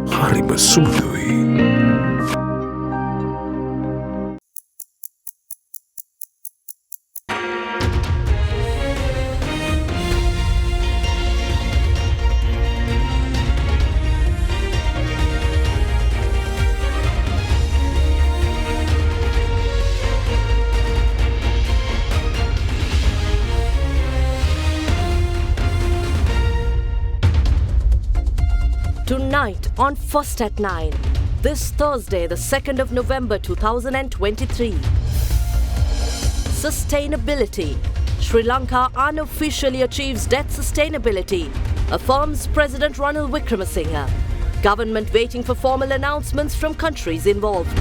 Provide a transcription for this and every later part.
හරිම සුමුදුයි. Tonight on First at 9, this Thursday, the 2nd of November 2023. Sustainability. Sri Lanka unofficially achieves debt sustainability, affirms President Ranil Wickremesinghe. Government waiting for formal announcements from countries involved.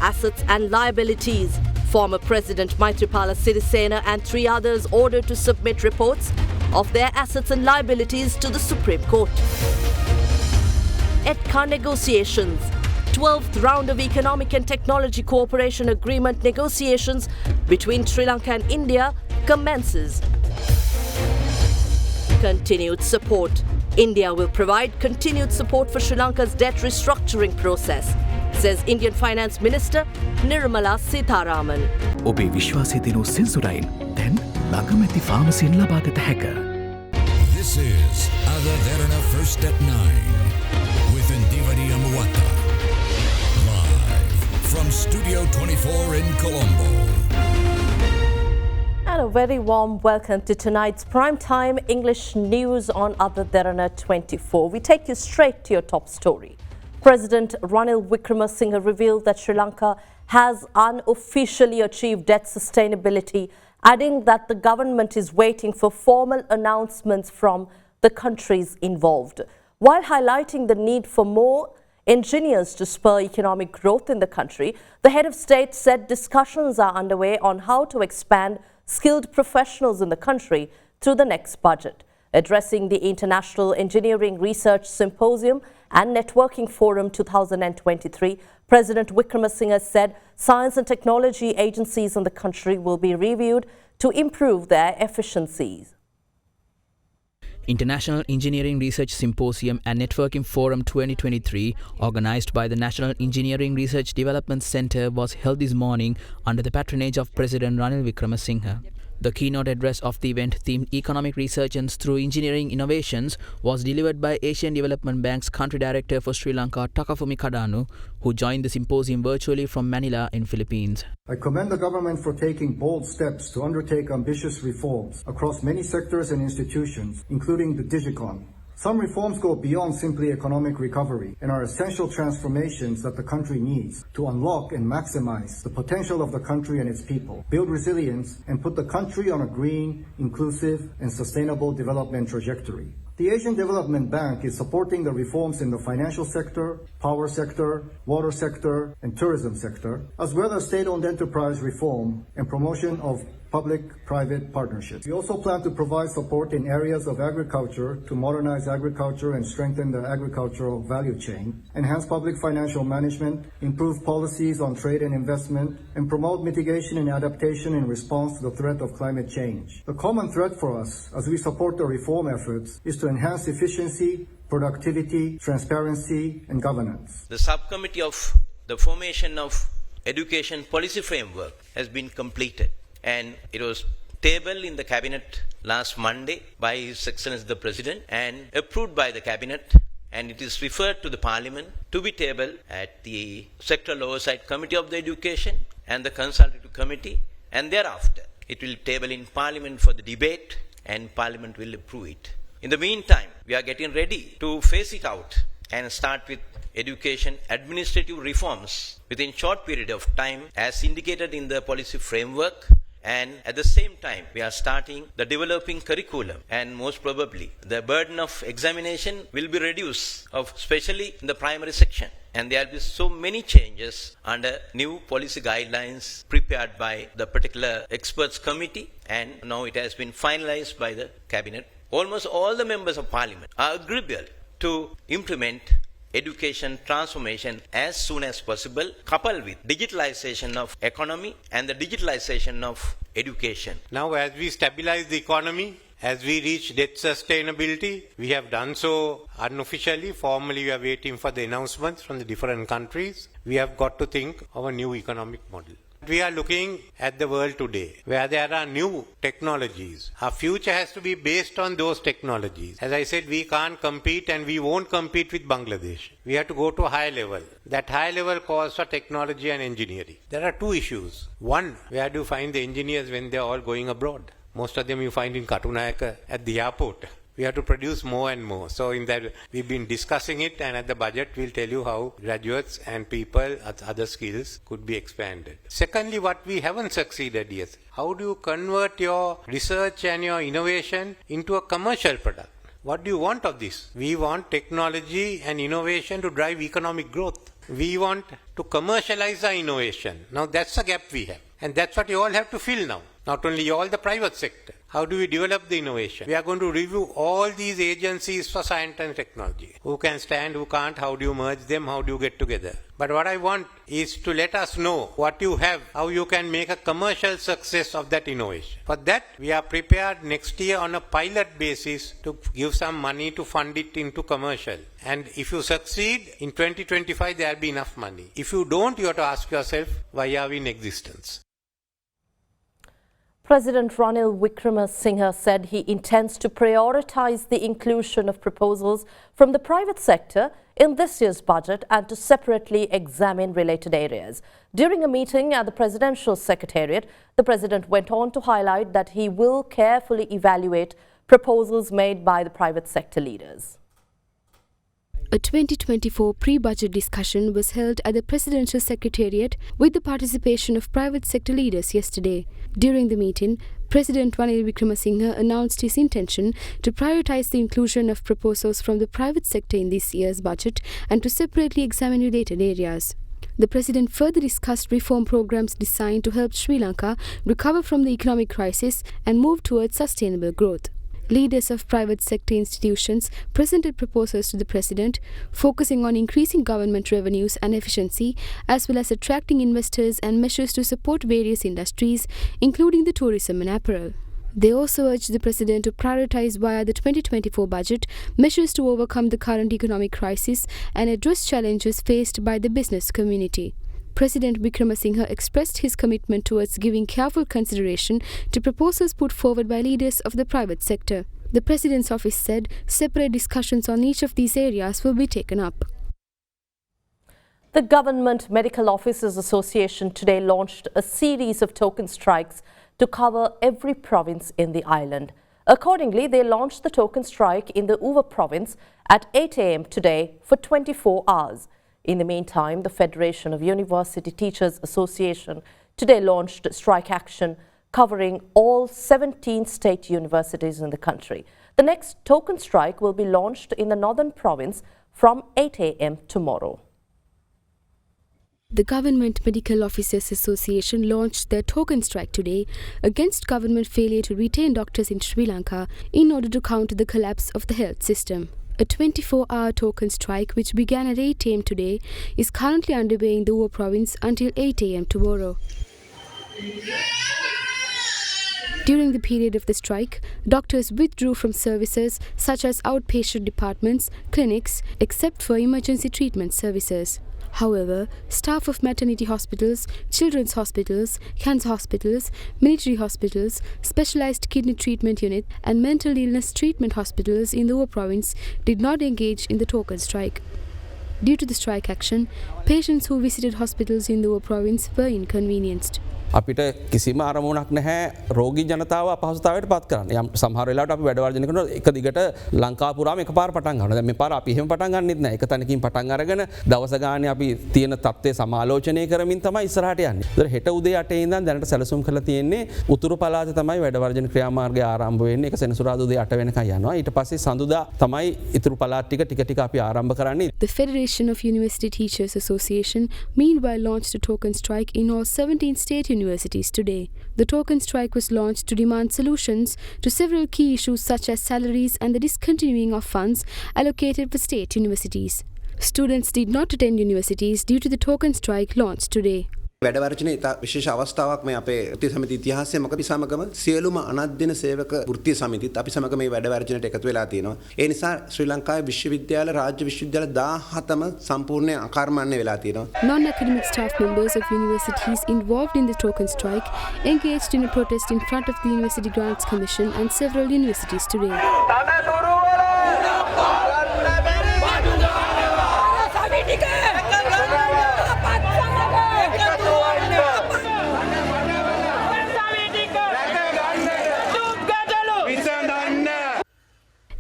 Assets and liabilities. Former President Maithripala Sirisena and 3 others ordered to submit reports of their assets and liabilities to the Supreme Court. ETCA negotiations. 12th round of Economic and Technology Cooperation Agreement negotiations between Sri Lanka and India commences. Continued support. India will provide continued support for Sri Lanka's debt restructuring process, says Indian Finance Minister Nirmala Sitharaman. ඔබේ විශ්වාසය දෙනු සෙන්සුරයින් දැන් ළඟමැති ෆාමසියෙන් ලබාගත හැක. This is AdaDerana First at 9 with Indivadi Amuata. Live from Studio 24 in Colombo. And a very warm welcome to tonight's primetime English news on AdaDerana 24. We take you straight to your top story. President Ranil Wickremesinghe revealed that Sri Lanka has unofficially achieved debt sustainability, adding that the government is waiting for formal announcements from the countries involved. While highlighting the need for more engineers to spur economic growth in the country, the head of state said discussions are underway on how to expand skilled professionals in the country through the next budget. Addressing the International Engineering Research Symposium and Networking Forum 2023, President Wickremesinghe said science and technology agencies in the country will be reviewed to improve their efficiencies. International Engineering Research Symposium and Networking Forum 2023, organized by the National Engineering Research Development Center, was held this morning under the patronage of President Ranil Wickremesinghe. The keynote address of the event, themed Economic Resurgence Through Engineering Innovations, was delivered by Asian Development Bank's Country Director for Sri Lanka, Takafumi Kadanu, who joined the symposium virtually from Manila in Philippines. I commend the government for taking bold steps to undertake ambitious reforms across many sectors and institutions, including the Digicon. Some reforms go beyond simply economic recovery and are essential transformations that the country needs to unlock and maximize the potential of the country and its people, build resilience, and put the country on a green, inclusive, and sustainable development trajectory. The Asian Development Bank is supporting the reforms in the financial sector, power sector, water sector, and tourism sector, as well as state-owned enterprise reform and promotion of public-private partnerships. We also plan to provide support in areas of agriculture to modernize agriculture and strengthen the agricultural value chain, enhance public financial management, improve policies on trade and investment, and promote mitigation and adaptation in response to the threat of climate change. The common thread for us as we support the reform efforts is to enhance efficiency, productivity, transparency, and governance. The subcommittee of the formation of education policy framework has been completed, and it was tabled in the cabinet last Monday by His Excellency the President and approved by the cabinet, and it is referred to the Parliament to be tabled at the Sectoral Oversight Committee of the Education and the Consultative Committee, and thereafter it will table in Parliament for the debate and Parliament will approve it. In the meantime, we are getting ready to phase it out and start with education administrative reforms within short period of time as indicated in the policy framework, and at the same time we are starting the developing curriculum, and most probably the burden of examination will be reduced, especially in the primary section, and there will be so many changes under new policy guidelines prepared by the particular experts committee, and now it has been finalized by the cabinet. Almost all the members of parliament are agreeable to implement education transformation as soon as possible, coupled with digitalization of economy and the digitalization of education. Now, as we stabilize the economy as we reach debt sustainability. We have done so unofficially. Formally, we are waiting for the announcements from the different countries. We have got to think of a new economic model. We are looking at the world today where there are new technologies. Our future has to be based on those technologies. As I said, we can't compete and we won't compete with Bangladesh. We have to go to a high level. That high level calls for technology and engineering. There are two issues. One, where do you find the engineers when they're all going abroad? Most of them you find in Katunayaka at the airport. We have to produce more and more. So in that, we've been discussing it, and at the budget we'll tell you how graduates and people at other skills could be expanded. Secondly, what we haven't succeeded yet, how do you convert your research and your innovation into a commercial product? What do you want of this? We want technology and innovation to drive economic growth. We want to commercialize our innovation. Now that's a gap we have. And that's what you all have to fill now. Not only you all, the private sector. How do we develop the innovation? We are going to review all these agencies for science and technology. Who can stand, who can't, how do you merge them, how do you get together? But what I want is to let us know what you have, how you can make a commercial success of that innovation. For that, we are prepared next year on a pilot basis to give some money to fund it into commercial. And if you succeed, in 2025 there will be enough money. If you don't, you have to ask yourself, why are we in existence? President Ranil Wickremesinghe said he intends to prioritize the inclusion of proposals from the private sector in this year's budget and to separately examine related areas. During a meeting at the Presidential Secretariat, the President went on to highlight that he will carefully evaluate proposals made by the private sector leaders. A 2024 pre-budget discussion was held at the Presidential Secretariat with the participation of private sector leaders yesterday. During the meeting, President Ranil Wickremesinghe announced his intention to prioritize the inclusion of proposals from the private sector in this year's budget and to separately examine related areas. The President further discussed reform programs designed to help Sri Lanka recover from the economic crisis and move towards sustainable growth. Leaders of private sector institutions presented proposals to the President, focusing on increasing government revenues and efficiency, as well as attracting investors and measures to support various industries, including the tourism and apparel. They also urged the President to prioritize via the 2024 budget measures to overcome the current economic crisis and address challenges faced by the business community. President Wickremesinghe expressed his commitment towards giving careful consideration to proposals put forward by leaders of the private sector. The President's office said separate discussions on each of these areas will be taken up. The Government Medical Officers Association today launched a series of token strikes to cover every province in the island. Accordingly, they launched the token strike in the Uva province at 8 a.m. today for 24 hours. In the meantime, the Federation of University Teachers Association today launched strike action covering all 17 state universities in the country. The next token strike will be launched in the Northern Province from 8 a.m. tomorrow. The Government Medical Officers Association launched their token strike today against government failure to retain doctors in Sri Lanka in order to counter the collapse of the health system. A 24-hour token strike, which began at 8 a.m. today, is currently underway in the Uva province until 8 a.m. tomorrow. During the period of the strike, doctors withdrew from services such as outpatient departments, clinics, except for emergency treatment services. However, staff of maternity hospitals, children's hospitals, cancer hospitals, military hospitals, specialized kidney treatment unit and mental illness treatment hospitals in the Uva province did not engage in the token strike. Due to the strike action, patients who visited hospitals in the Uva province were inconvenienced. අපිට කිසිම අරමුණක් නැහැ රෝගී ජනතාව අපහසුතාවයට පත් කරන්න. යම් සමහර වෙලාවට අපි වැඩ වර්ජන කරනවා එක දිගට ලංකාව පුරාම එකපාර පටන් ගන්නවා. දැන් මේ පාර අපි එහෙම පටන් ගන්නෙත් නැහැ. එක තැනකින් පටන් අරගෙන දවස ගානේ අපි තියෙන තත්ත්වය සමාලෝචනය කරමින් තමයි ඉස්සරහට යන්නේ. ඒතර හෙට උදේ 8 ඉඳන් දැනට සැලසුම් කරලා තියෙන්නේ උතුරු පළාතේ තමයි වැඩ වර්ජන ක්‍රියාමාර්ගය ආරම්භ වෙන්නේ. ඒක සෙනසුරාදා උදේ 8 වෙනකන් යනවා. ඊට පස්සේ සඳුදා තමයි ඉතුරු පළාත් ටික ටික අපි ආරම්භ කරන්නේ. The Federation of University Teachers Association meanwhile launched a token strike in all 17 state universities today. The token strike was launched to demand solutions to several key issues such as salaries and the discontinuing of funds allocated for state universities. Students did not attend universities due to the token strike launched today. වැඩවර්ජනයේ ඉතා විශේෂ අවස්ථාවක් මේ අපේ වෘත්තීය සමිති ඉතිහාසයේ මොකද අපි සමගම සියලුම අනධ්‍යන සේවක වෘත්තීය සමිතිත් අපි සමග මේ වැඩවර්ජනයට එකතු වෙලා තියෙනවා. ඒ නිසා ශ්‍රී ලංකාවේ විශ්වවිද්‍යාල රාජ්‍ය විශ්වවිද්‍යාල 17ම සම්පූර්ණ අකර්මණ්‍ය වෙලා තියෙනවා. Non-academic staff members of universities involved in the token strike engaged in a protest in front of the University Grants Commission and several universities today.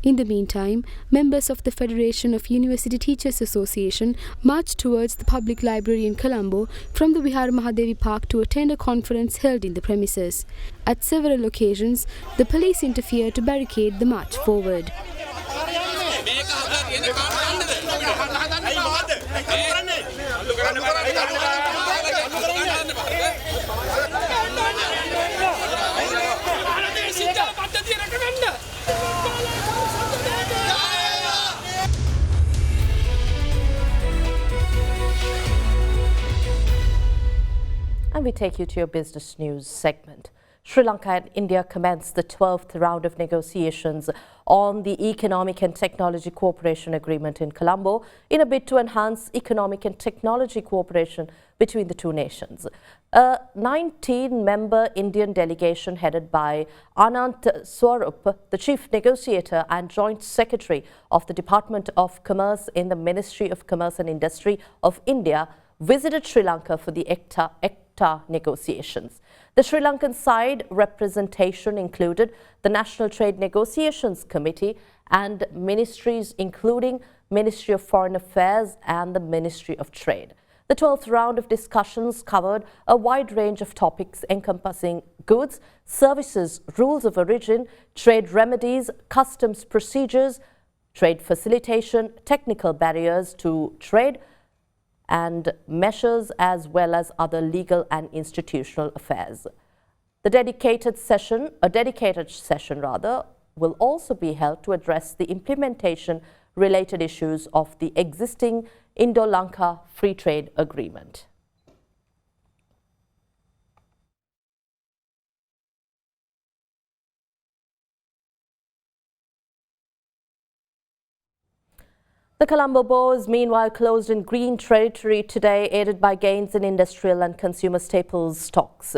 In the meantime, members of the Federation of University Teachers Association marched towards the public library in Colombo from the Vihar Mahadevi Park to attend a conference held in the premises. At several occasions, the police interfered to barricade the march forward. And we take you to your business news segment. Sri Lanka and India commenced the 12th round of negotiations on the Economic and Technology Cooperation Agreement in Colombo in a bid to enhance economic and technology cooperation between the two nations. A 19-member Indian delegation headed by Anant Swarup, the chief negotiator and joint secretary of the Department of Commerce in the Ministry of Commerce and Industry of India, visited Sri Lanka for the ECTA negotiations. The Sri Lankan side representation included the National Trade Negotiations Committee and ministries including Ministry of Foreign Affairs and the Ministry of Trade. The 12th round of discussions covered a wide range of topics encompassing goods, services, rules of origin, trade remedies, customs procedures, trade facilitation, technical barriers to trade, and measures as well as other legal and institutional affairs. A dedicated session will also be held to address the implementation related issues of the existing Indo-Lanka Free Trade Agreement. The Colombo Bourse, meanwhile, closed in green territory today, aided by gains in industrial and consumer staples stocks.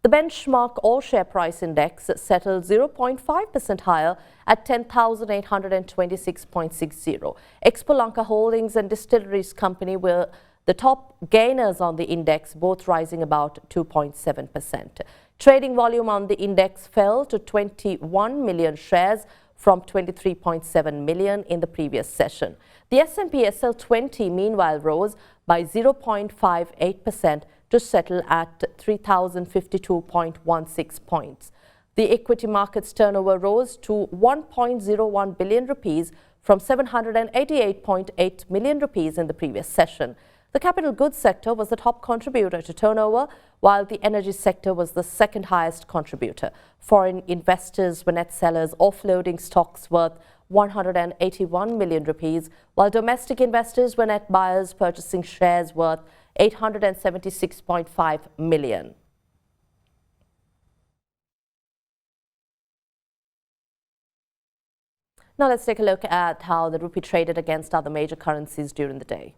The benchmark all-share price index settled 0.5% higher at 10,826.60. Expo Lanka Holdings and Distilleries Company were the top gainers on the index, both rising about 2.7%. Trading volume on the index fell to 21 million shares from 23.7 million in the previous session. The S&P SL20 meanwhile rose by 0.58% to settle at 3,052.16 points. The equity market's turnover rose to 1.01 billion rupees from 788.8 million rupees in the previous session. The capital goods sector was the top contributor to turnover, while the energy sector was the second highest contributor. Foreign investors were net sellers, offloading stocks worth 181 million rupees, while domestic investors were net buyers, purchasing shares worth 876.5 million. Now let's take a look at how the rupee traded against other major currencies during the day.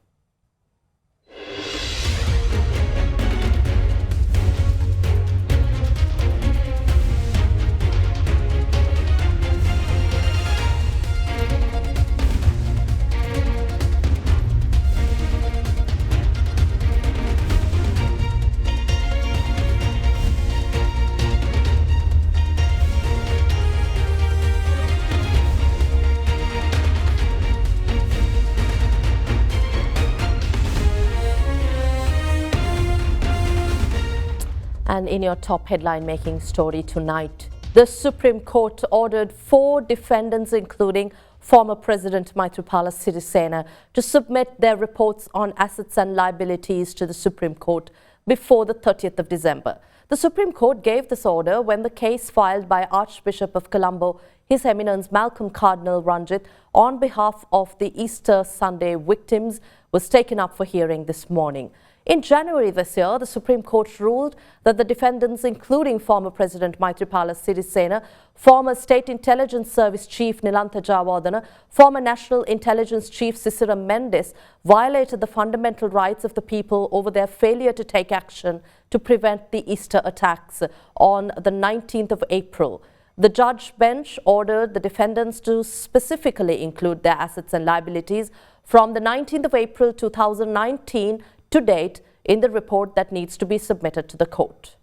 And in your top headline-making story tonight, the Supreme Court ordered 4 defendants, including former President Maithripala Sirisena, to submit their reports on assets and liabilities to the Supreme Court before the 30th of December. The Supreme Court gave this order when the case filed by Archbishop of Colombo, His Eminence Malcolm Cardinal Ranjit, on behalf of the Easter Sunday victims was taken up for hearing this morning. In January this year, the Supreme Court ruled that the defendants, including former President Maithripala Sirisena, former State Intelligence Service Chief Nilantha Jayawardena, former National Intelligence Chief Sisira Mendes, violated the fundamental rights of the people over their failure to take action to prevent the Easter attacks on the 19th of April. The judge bench ordered the defendants to specifically include their assets and liabilities from the 19th of April 2019 to date in the report that needs to be submitted to the court.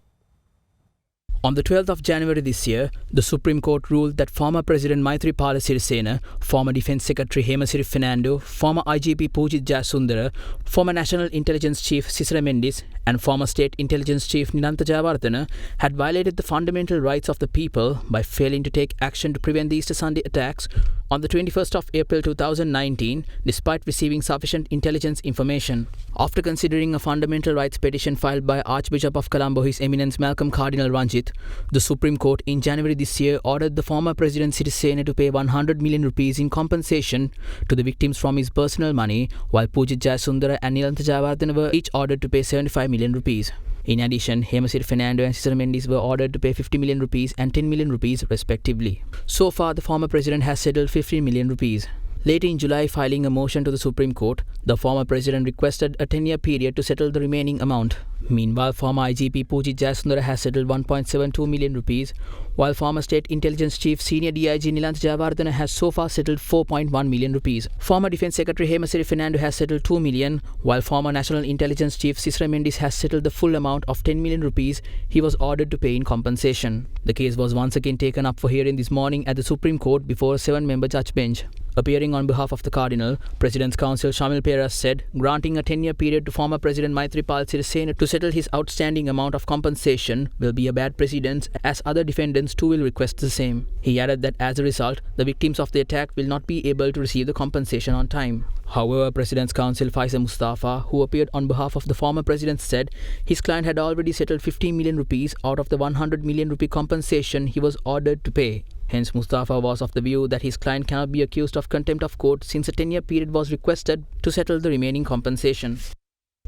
On the 12th of January this year, the Supreme Court ruled that former President Maithripala Sirisena, former Defence Secretary Hemasiri Fernando, former IGP Pujith Jayasundara, former National Intelligence Chief Sisira Mendes and former State Intelligence Chief Nilantha Jayawardena had violated the fundamental rights of the people by failing to take action to prevent the Easter Sunday attacks on the 21st of April 2019, despite receiving sufficient intelligence information. After considering a fundamental rights petition filed by Archbishop of Colombo, His Eminence Malcolm Cardinal Ranjith, the Supreme Court in January this year ordered the former President Sirisena to pay 100 million rupees in compensation to the victims from his personal money, while Pujith Jayasundara and Nilantha Jayawardena were each ordered to pay 75 million rupees. In addition, Hemasiri Fernando and Sisira Mendes were ordered to pay 50 million rupees and 10 million rupees respectively. So far, the former president has settled 15 million rupees. Later in July, filing a motion to the Supreme Court, the former president requested a 10-year period to settle the remaining amount. Meanwhile, former IGP Pujith Jayasundara has settled 1.72 million rupees, while former State Intelligence Chief Senior DIG Nilantha Jayawardena has so far settled 4.1 million rupees. Former Defence Secretary Hemasiri Fernando has settled 2 million, while former National Intelligence Chief Sisira Mendes has settled the full amount of 10 million rupees he was ordered to pay in compensation. The case was once again taken up for hearing this morning at the Supreme Court before a 7-member judge bench. Appearing on behalf of the Cardinal, President's Counsel Shamil Peras said, granting a 10-year period to former President Maithripala Sirisena to settle his outstanding amount of compensation will be a bad precedent, as other defendants too will request the same. He added that as a result, the victims of the attack will not be able to receive the compensation on time. However, President's Counsel Faisal Mustafa, who appeared on behalf of the former president, said his client had already settled 15 million rupees out of the 100 million rupee compensation he was ordered to pay. Hence, Mustafa was of the view that his client cannot be accused of contempt of court since a 10-year period was requested to settle the remaining compensation.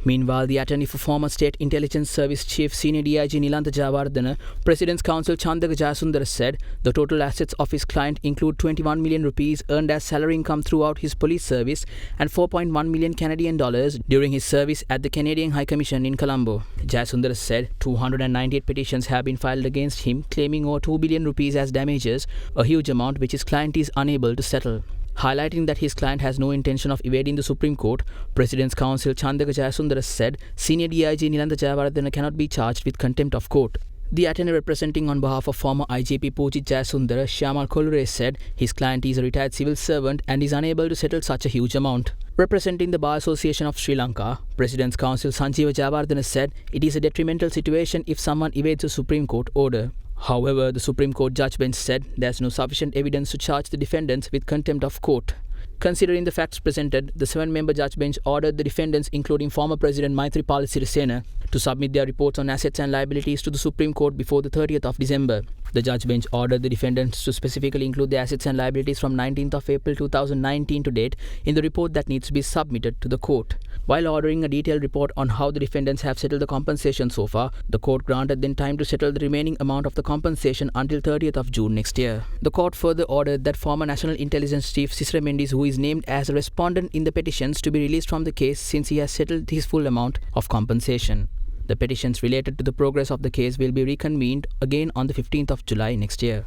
Meanwhile, the attorney for former State Intelligence Service Chief Senior DIG Nilantha Jayawardena, President's Counsel Chandaka Jayasundara said the total assets of his client include 21 million rupees earned as salary income throughout his police service and 4.1 million Canadian dollars during his service at the Canadian High Commission in Colombo. Jayasundara said 298 petitions have been filed against him, claiming over 2 billion rupees as damages, a huge amount which his client is unable to settle. Highlighting that his client has no intention of evading the Supreme Court, President's Counsel Chandaka Jayasundara said Senior DIG Nilantha Jayawardena cannot be charged with contempt of court. The attorney representing on behalf of former IGP Pujith Jayasundara, Shyamal Kolure, said his client is a retired civil servant and is unable to settle such a huge amount. Representing the Bar Association of Sri Lanka, President's Counsel Sanjeeva Jayawardena said it is a detrimental situation if someone evades a Supreme Court order. However, the Supreme Court judge bench said there is no sufficient evidence to charge the defendants with contempt of court. Considering the facts presented, the 7-member judge bench ordered the defendants, including former President Maithripala Sirisena, to submit their reports on assets and liabilities to the Supreme Court before the 30th of December. The judge bench ordered the defendants to specifically include their assets and liabilities from 19th of April 2019 to date in the report that needs to be submitted to the court. While ordering a detailed report on how the defendants have settled the compensation so far, the court granted them time to settle the remaining amount of the compensation until 30th of June next year. The court further ordered that former National Intelligence Chief Sisira Mendes, who is named as a respondent in the petitions, to be released from the case since he has settled his full amount of compensation. The petitions related to the progress of the case will be reconvened again on the 15th of July next year.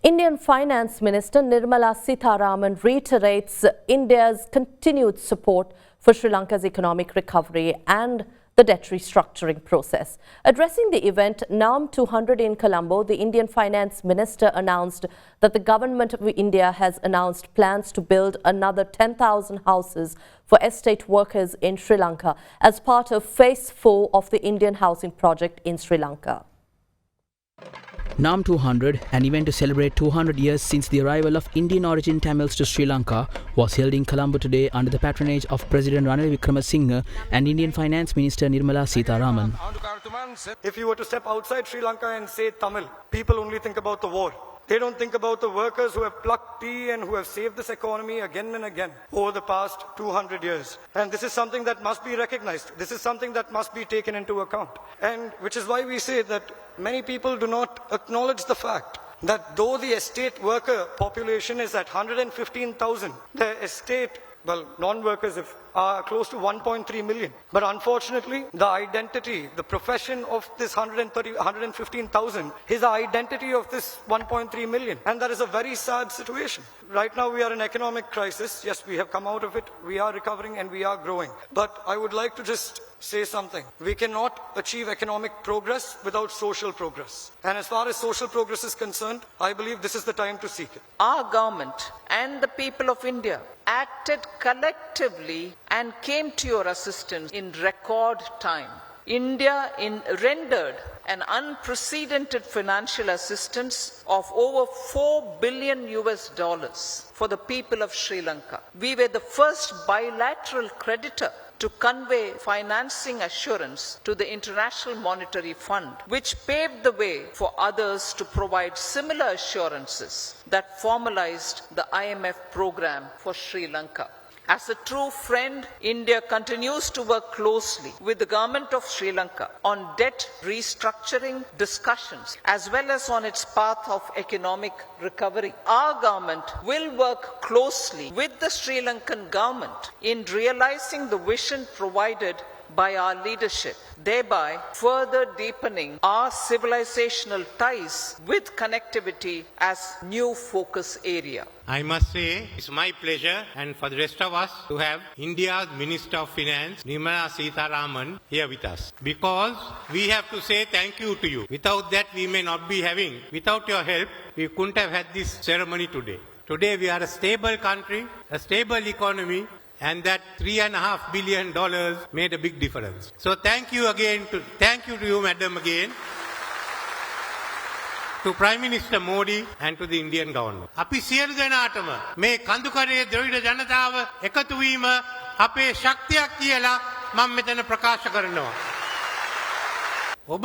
Indian Finance Minister Nirmala Sitharaman reiterates India's continued support for Sri Lanka's economic recovery and the debt restructuring process. Addressing the event NAM 200 in Colombo, the Indian Finance Minister announced that the Government of India has announced plans to build another 10,000 houses for estate workers in Sri Lanka as part of Phase 4 of the Indian Housing Project in Sri Lanka. NAM 200, an event to celebrate 200 years since the arrival of Indian origin Tamils to Sri Lanka, was held in Colombo today under the patronage of President Ranil Wickremesinghe and Indian Finance Minister Nirmala Sitharaman. If you were to step outside Sri Lanka and say Tamil, people only think about the war. They don't think about the workers who have plucked tea and who have saved this economy again and again over the past 200 years. And this is something that must be recognized. This is something that must be taken into account. And which is why we say that many people do not acknowledge the fact that though the estate worker population is at 115,000, the estate, well, non-workers are close to 1.3 million. But unfortunately, the identity, the profession of this 115,000 is the identity of this 1.3 million. And that is a very sad situation. Right now we are in economic crisis. Yes, we have come out of it. We are recovering and we are growing. But I would like to just say something. We cannot achieve economic progress without social progress. And as far as social progress is concerned, I believe this is the time to seek it. Our government and the people of India acted collectively and came to your assistance in record time. India rendered an unprecedented financial assistance of over $4 billion for the people of Sri Lanka. We were the first bilateral creditor to convey financing assurance to the International Monetary Fund, which paved the way for others to provide similar assurances that formalized the IMF program for Sri Lanka. As a true friend, India continues to work closely with the government of Sri Lanka on debt restructuring discussions as well as on its path of economic recovery. Our government will work closely with the Sri Lankan government in realizing the vision provided by our leadership, thereby further deepening our civilizational ties with connectivity as new focus area. I must say, it's my pleasure and for the rest of us to have India's Minister of Finance, Nirmala Sitharaman, here with us. Because we have to say thank you to you. Without that, we may not be having, without your help, we couldn't have had this ceremony today. Today, we are a stable country, a stable economy, and that $3.5 billion made a big difference. So thank you to you, Madam, again, to Prime Minister Modi and to the Indian government. අපි සියලු දෙනාටම මේ කඳුකරේ ද්‍රවිඩ ජනතාව එකතු වීම අපේ ශක්තියක් කියලා මම මෙතන ප්‍රකාශ කරනවා. ඔබ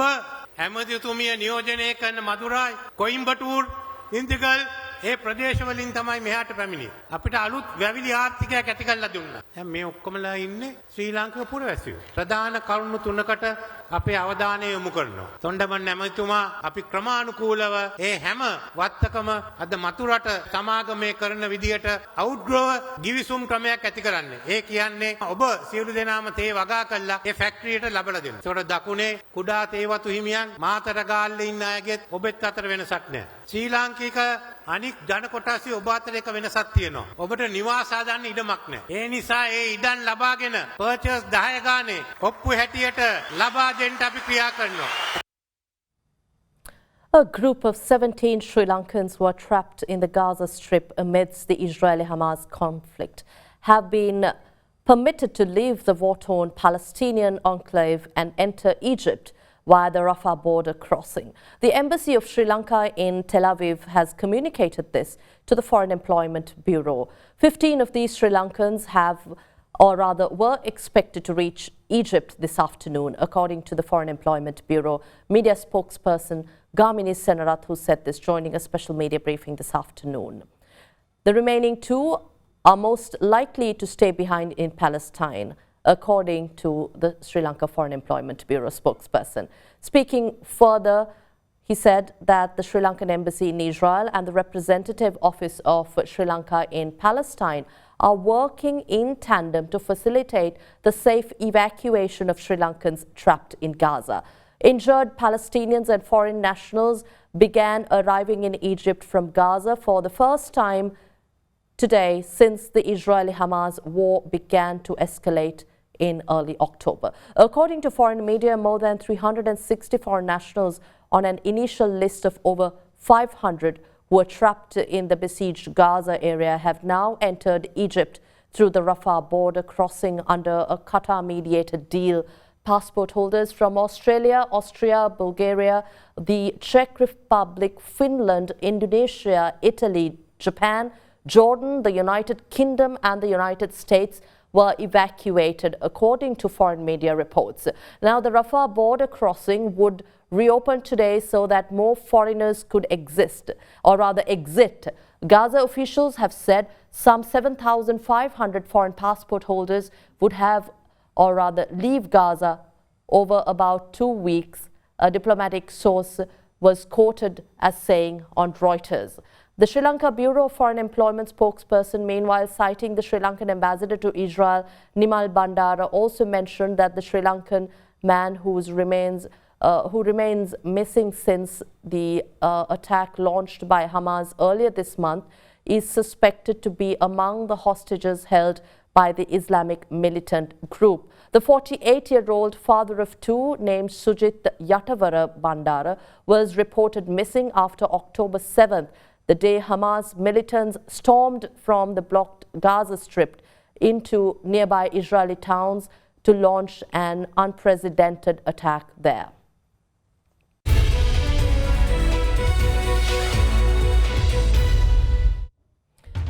ඇමතිතුමිය නියෝජනය කරන මදුරායි, කොයිම්බටූර්, ඉන්දිගල් ඒ ප්‍රදේශවලින් තමයි මෙහාට පැමිණියේ. අපිට අලුත් වැවිලි ආර්ථිකයක් ඇති කරලා දුන්නා. දැන් මේ ඔක්කොමලා ඉන්නේ ශ්‍රී ලාංකික පුරවැසියෝ. ප්‍රධාන කරුණු තුනකට අපේ අවධානය යොමු කරනවා. තොණ්ඩමන් ඇමතිතුමා අපි ක්‍රමානුකූලව ඒ හැම වත්තකම අද මතුරට සමාගමේ කරන විදියට අවුට්ග්‍රෝව ගිවිසුම් ක්‍රමයක් ඇති කරන්නේ. ඒ කියන්නේ ඔබ සියලු දෙනාම තේ වගා කළා ඒ ෆැක්ටරියට ලබලා දෙන්න. ඒකට දකුණේ කුඩා තේවතු හිමියන් මාතර ගාල්ලේ ඉන්න අයගෙත් ඔබෙත් අතර වෙනසක් නැහැ. ශ්‍රී ලාංකික අනික් ජන කොටසි ඔබ අතර එක වෙනසක් තියෙනවා. ඔබට නිවාස හදන්න ඉඩමක් නැහැ. ඒ නිසා ඒ ඉඩම් ලබාගෙන පර්චේස් 10 ගානේ ඔප්පු හැටියට ලබා දෙන්න අපි ක්‍රියා කරනවා. A group of 17 Sri Lankans who are trapped in the Gaza Strip amidst the Israeli-Hamas conflict have been permitted to leave the war-torn Palestinian enclave and enter Egypt via the Rafah border crossing. The Embassy of Sri Lanka in Tel Aviv has communicated this to the Foreign Employment Bureau. 15 of these Sri Lankans were expected to reach Egypt this afternoon, according to the Foreign Employment Bureau media spokesperson Gamini Senarath, who said this, joining a special media briefing this afternoon. The remaining two are most likely to stay behind in Palestine, according to the Sri Lanka Foreign Employment Bureau spokesperson. Speaking further, he said that the Sri Lankan Embassy in Israel and the Representative Office of Sri Lanka in Palestine are working in tandem to facilitate the safe evacuation of Sri Lankans trapped in Gaza. Injured Palestinians and foreign nationals began arriving in Egypt from Gaza for the first time today since the Israeli-Hamas war began to escalate in early October. According to foreign media, more than 360 foreign nationals on an initial list of over 500 who were trapped in the besieged Gaza area have now entered Egypt through the Rafah border crossing under a Qatar-mediated deal. Passport holders from Australia, Austria, Bulgaria, the Czech Republic, Finland, Indonesia, Italy, Japan, Jordan, the United Kingdom and the United States were evacuated, according to foreign media reports. Now, the Rafah border crossing would reopen today so that more foreigners could exit. Gaza officials have said some 7,500 foreign passport holders would leave Gaza over about 2 weeks, a diplomatic source was quoted as saying on Reuters. The Sri Lanka Bureau of Foreign Employment spokesperson, meanwhile, citing the Sri Lankan ambassador to Israel, Nimal Bandara, also mentioned that the Sri Lankan man who remains missing since the attack launched by Hamas earlier this month is suspected to be among the hostages held by the Islamic militant group. The 48-year-old father of two, named Sujit Yatavara Bandara, was reported missing after October 7th, the day Hamas militants stormed from the blocked Gaza Strip into nearby Israeli towns to launch an unprecedented attack there.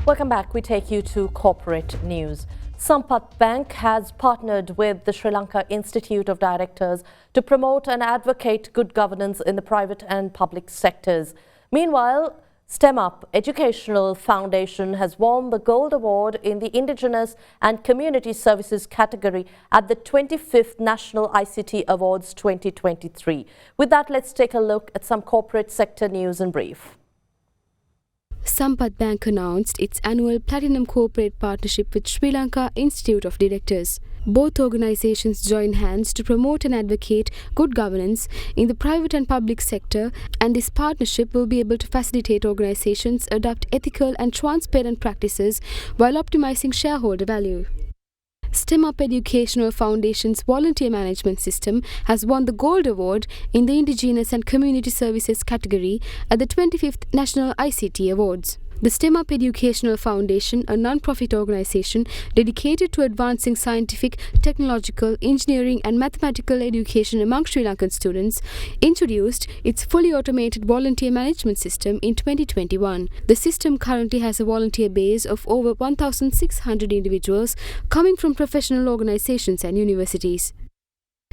Welcome back. We take you to corporate news. Sampath Bank has partnered with the Sri Lanka Institute of Directors to promote and advocate good governance in the private and public sectors. Meanwhile, STEM Up Educational Foundation has won the Gold Award in the Indigenous and Community Services category at the 25th National ICT Awards 2023. With that, let's take a look at some corporate sector news in brief. Sampath Bank announced its annual Platinum Corporate Partnership with Sri Lanka Institute of Directors. Both organizations join hands to promote and advocate good governance in the private and public sector, and this partnership will be able to facilitate organizations adopt ethical and transparent practices while optimizing shareholder value. STEM Up Educational Foundation's volunteer management system has won the Gold Award in the Indigenous and Community Services category at the 25th National ICT Awards. The STEM Up Educational Foundation, a non-profit organization dedicated to advancing scientific, technological, engineering and mathematical education among Sri Lankan students, introduced its fully automated volunteer management system in 2021. The system currently has a volunteer base of over 1,600 individuals coming from professional organizations and universities.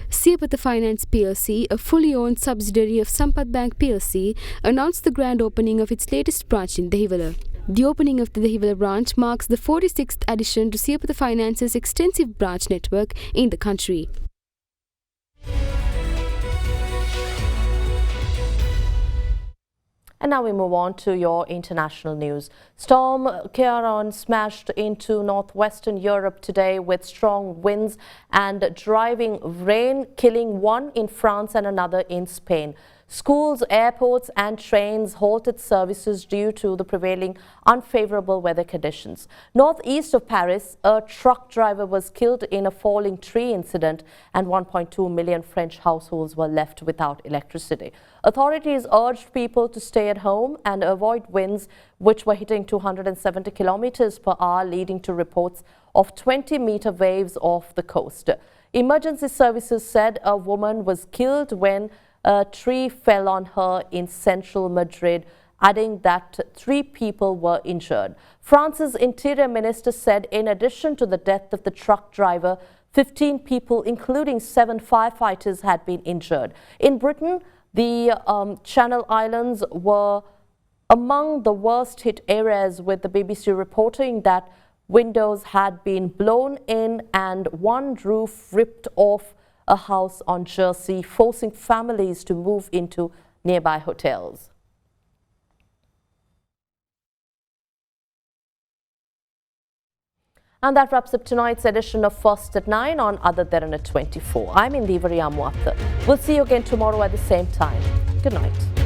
Siapatha Finance PLC, a fully owned subsidiary of Sampath Bank PLC, announced the grand opening of its latest branch in Dehiwala. The opening of the Dehiwala branch marks the 46th addition to Siapatha Finance's extensive branch network in the country. And now we move on to your international news. Storm Ciarán smashed into northwestern Europe today with strong winds and driving rain, killing one in France and another in Spain. Schools, airports and trains halted services due to the prevailing unfavorable weather conditions. Northeast of Paris, a truck driver was killed in a falling tree incident and 1.2 million French households were left without electricity. Authorities urged people to stay at home and avoid winds which were hitting 270 kilometers per hour, leading to reports of 20-meter waves off the coast. Emergency services said a woman was killed when a tree fell on her in central Madrid, adding that 3 people were injured. France's Interior Minister said in addition to the death of the truck driver, 15 people, including 7 firefighters, had been injured. In Britain, the Channel Islands were among the worst hit areas, with the BBC reporting that windows had been blown in and one roof ripped off a house on Jersey, forcing families to move into nearby hotels. And that wraps up tonight's edition of First at 9 on AdaDerana 24. I'm Indiveri Amwatha. We'll see you again tomorrow at the same time. Good night.